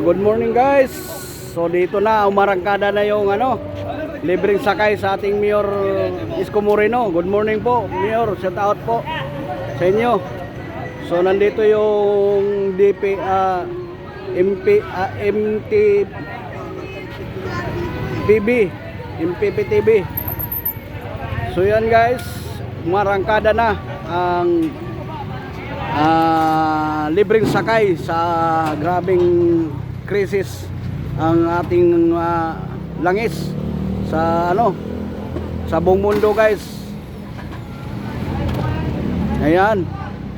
good morning guys. So dito na, umarangkada na yung libreng sakay sa ating Mayor Isko Moreno. Good morning po, Mayor. Shout out po sa inyo. So nandito yung MPPTB. So yan guys, umarangkada na ang libreng sakay sa grabing krisis ang ating langis sa sa buong mundo guys. Ayan.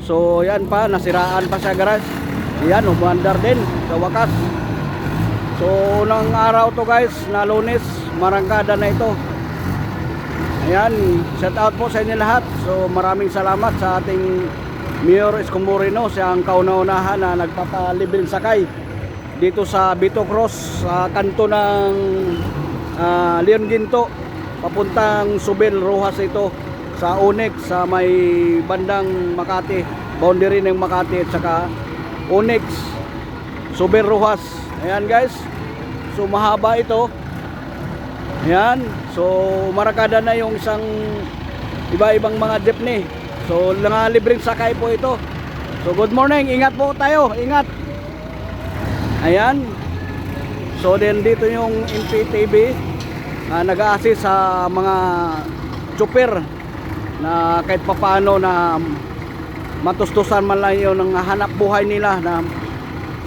So yan pa, nasiraan pa sa garage. Ayan, umandar din sa wakas. So unang araw to guys, na Lunes, marangkada na ito. Ayan, shout out po sa inyo lahat. So maraming salamat sa ating Mayor Isko Moreno, siya ang kauna-unahan na nagpapalibreng sakay dito sa Bito Cross, sa kanto ng Leon Ginto papuntang Subel Rojas ito sa Onyx, sa may bandang Makati, boundary ng Makati at saka Onyx, Subel Rojas. Ayan guys, so mahaba ito. Ayan, so marakada na yung isang iba-ibang mga jeepney. So libreng sakay po ito. So good morning, ingat po tayo, ingat. Ayan. So then dito yung MPTB nag-a-assist sa mga chopper na kahit papaano na matustusan man lang yun ng hanap buhay nila na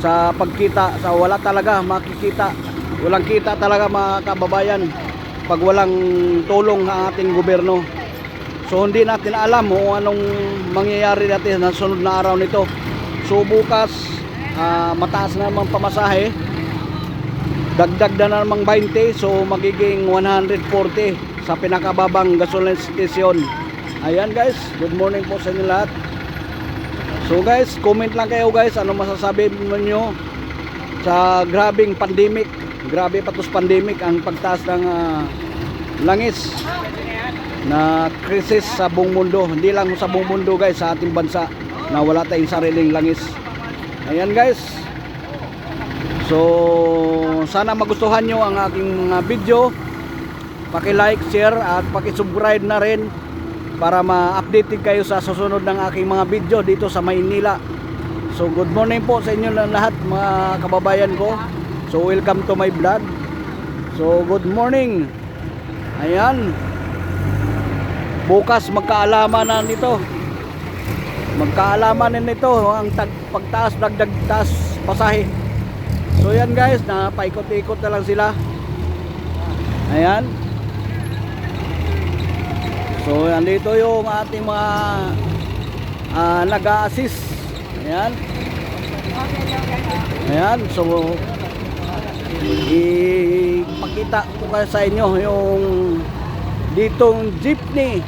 sa pagkita, sa wala talaga makikita, walang kita talaga mga kababayan pag walang tulong ng ating gobyerno. So hindi natin alam kung anong mangyayari natin sa sunod na araw nito. So bukas mataas na naman pamasahe, dagdag na namang 20, so magiging 140 sa pinakababang gasoline station. Ayan guys, good morning po sa inyo lahat. So guys, comment lang kayo guys, ano masasabi niyo sa grabing pandemic. Grabe patos pandemic ang pagtaas ng langis na krisis sa buong mundo. Hindi lang sa buong mundo guys, sa ating bansa na wala tayong sariling langis. Ayan guys, so sana magustuhan nyo ang aking video. Paki-like, share at paki-subscribe na rin para ma-update kayo sa susunod ng aking mga video dito sa Maynila. So good morning po sa inyo lahat mga kababayan ko. So welcome to my vlog. So good morning. Ayan, bukas magkaalaman na nito. Magkaalaman na nito ang pagtaas, dagdag-taas pasahe. So yan guys, napaikot-ikot na lang sila. Ayan. So andito yung ating mga nag-a-assist. Ayan. Ayan, so ipakita ko kayo sa inyo yung ditong jeepney.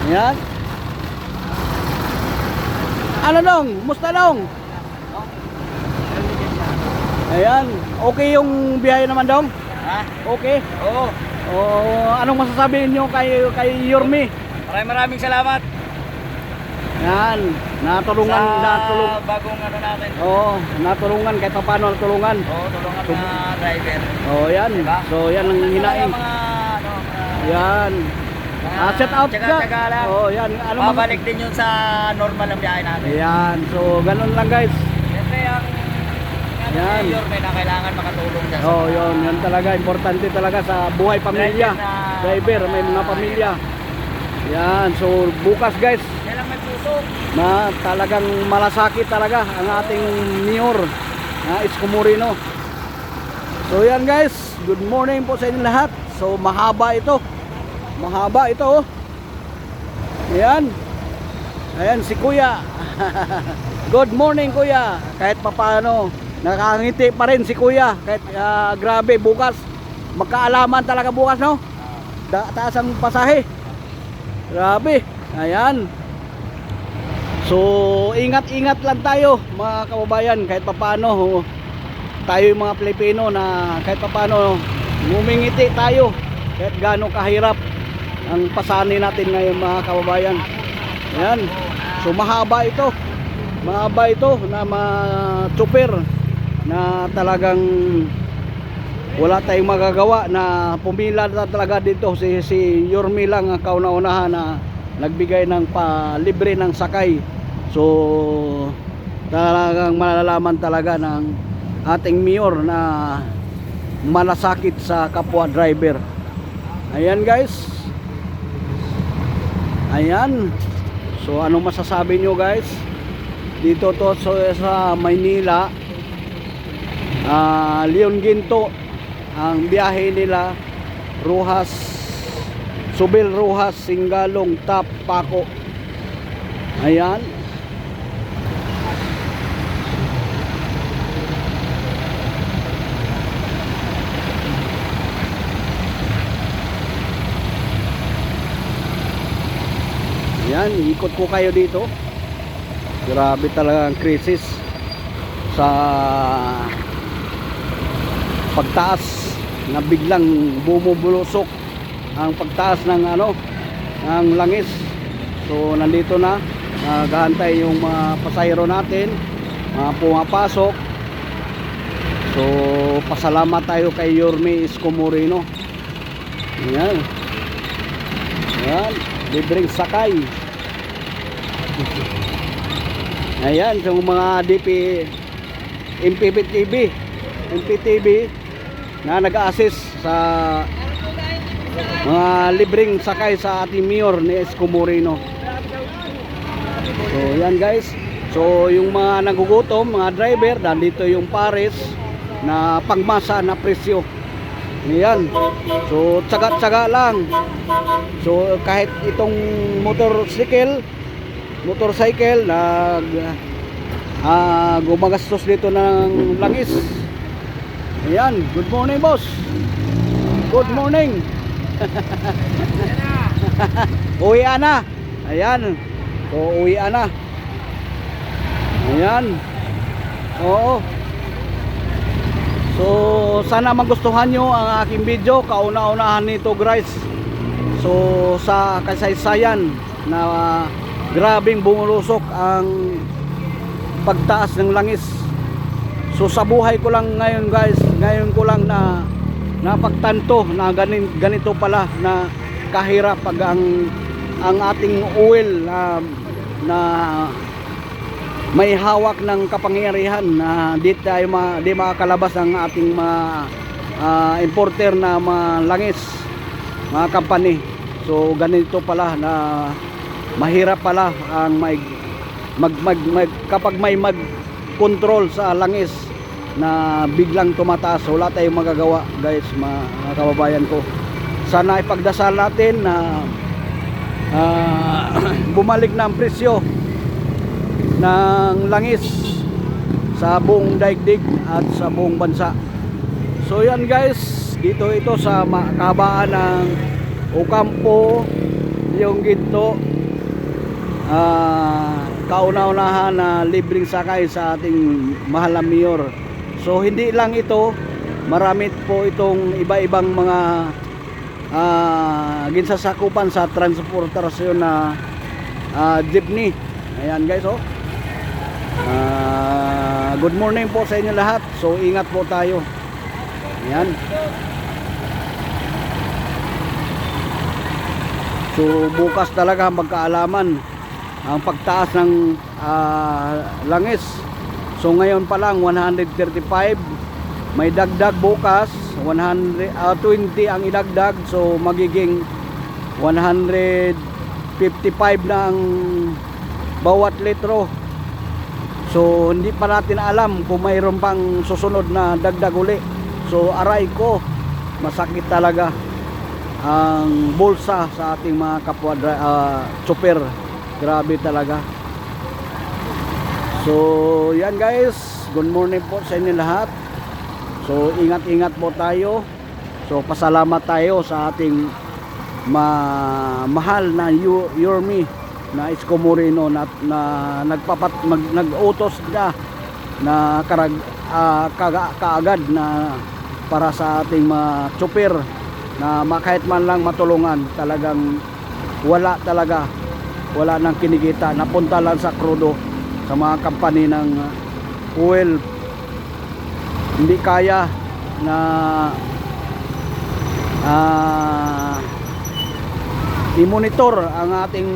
Ayan. Ano dong? Musta dong? Ayan. Okay yung biyahe naman dong? Ha? Okay? Oo. Anong masasabi niyo kay Yorme? Maraming salamat. Yan, natulungan Bagong natin. Oo, natulungan kahit paano natulungan. Oo, tulungan na driver. Oh, yan. Diba? So yan ang hinaing. Yan. Set out ka. lang. Oh, yan. Babalik din yun sa normal na biyahe natin. Yan. So ganun lang guys. Siyempre ang yan. Yorme na kailangan makatulong siya. Oh, yun. Yan talaga. Importante talaga sa buhay pamilya. Driver, may mga pamilya. Yan. So bukas guys, Yan lang may puso. na talagang malasakit talaga ang ating Mayor Isko Moreno. So yan guys, good morning po sa inyo lahat. So mahaba ito. Mahaba ito. Ayan. Ayan si Kuya. Good morning Kuya. Kahit papaano nakangiti pa rin si Kuya. Kahit grabe bukas magkaalaman talaga bukas no. Taas ang pasahe. Grabe. Ayan. So ingat-ingat lang tayo mga kababayan, kahit papaano tayo yung mga Pilipino na kahit papaano ngumingiti tayo kahit gaano kahirap ang pasanin natin ngayon mga kababayan. Ayan. So mahaba ito. mahaba ito na ma-chopper na talagang wala tayong magagawa na pumila na talaga dito. Si Yormi lang ang kauna-unahan na nagbigay ng libre ng sakay. So talagang malalaman talaga ng ating mayor na malasakit sa kapwa driver. Ayan guys, ayan. So ano masasabi nyo guys dito to sa Maynila, Leon Ginto ang biyahe nila, Rojas, Subil Rojas, Singalong, Tap, Paco. Ayan. Ayan, ikot ko kayo dito. Grabe talaga ang krisis sa pagtaas na biglang bumubulusok ang pagtaas ng ng langis. So nandito na naghahantay yung mga pasahero natin, mga pumapasok. So pasalamat tayo kay Yormi Isko Moreno. Ayan. Ayan, libreng sakay. Ayan, yung mga MPTV na nag-assist sa mga libreng sakay sa ating mayor ni Isko Moreno. So yan guys, so yung mga nagugutom, mga driver, nandito yung pares na pangmasa na presyo. Ayan, so tsaga-tsaga lang. So kahit itong motorcycle gumagastos dito ng langis. Ayan, good morning boss. Good morning. Uwi na. Ayan. So uwi na. Ayan. Oo. So sana magustuhan nyo ang aking video. Kauna-unahan nito guys. So sa kasaysayan na grabing bumulusok ang pagtaas ng langis. So sa buhay ko lang ngayon guys, ngayon ko lang na napagtanto na ganito pala na kahirap pag ang ating oil na may hawak ng kapangyarihan na di makakalabas ang ating mga importer na mga langis, mga company. So ganito pala na mahirap pala ang kapag may mag-control sa langis na biglang tumataas. Wala tayong magagawa guys, mga kababayan ko. Sana ipagdasal natin na bumalik na ang presyo ng langis sa buong daigdig at sa buong bansa. So yan guys, dito ito sa kahabaan ng Ocampo, Leon Ginto, kauna-unahan na libreng sakay sa ating mahal na mayor. So hindi lang ito, marami po itong iba-ibang mga ginsasakupan sa transportasyon na jeepney. Ayan guys, oh. Good morning po sa inyo lahat. So ingat po tayo. Ayan. So bukas talaga magkaalaman ang pagtaas ng langis. So ngayon pa lang 135, may dagdag bukas 120 ang idagdag, so magiging 155 na ang bawat litro. So hindi pa natin alam kung mayroon pang susunod na dagdag uli. So aray ko, masakit talaga ang bulsa sa ating mga kapwa chopper. Grabe talaga. So yan guys, good morning po sa inyo lahat. So ingat-ingat po tayo. So pasalamat tayo sa ating mahal na Yormi na Isko Moreno na nag-utos na kaagad na para sa ating mga chopper na kahit man lang matulungan. Talagang wala nang kinikita, napunta lang sa krudo sa mga company ng oil. Hindi kaya na i-monitor ang ating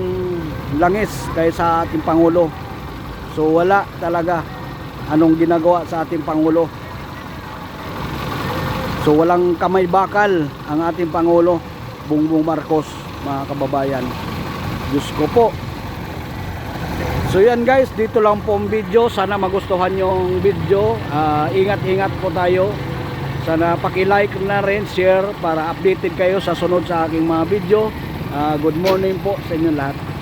langis kaysa ating Pangulo. So wala talaga anong ginagawa sa ating Pangulo. So walang kamay bakal ang ating Pangulo Bongbong Marcos, mga kababayan. Diyos ko po. So yan guys, dito lang po ang video. Sana magustuhan yung video. Ingat-ingat po tayo. Sana paki-like na rin, share para updated kayo sa sunod sa aking mga video. Good morning po sa inyo lahat.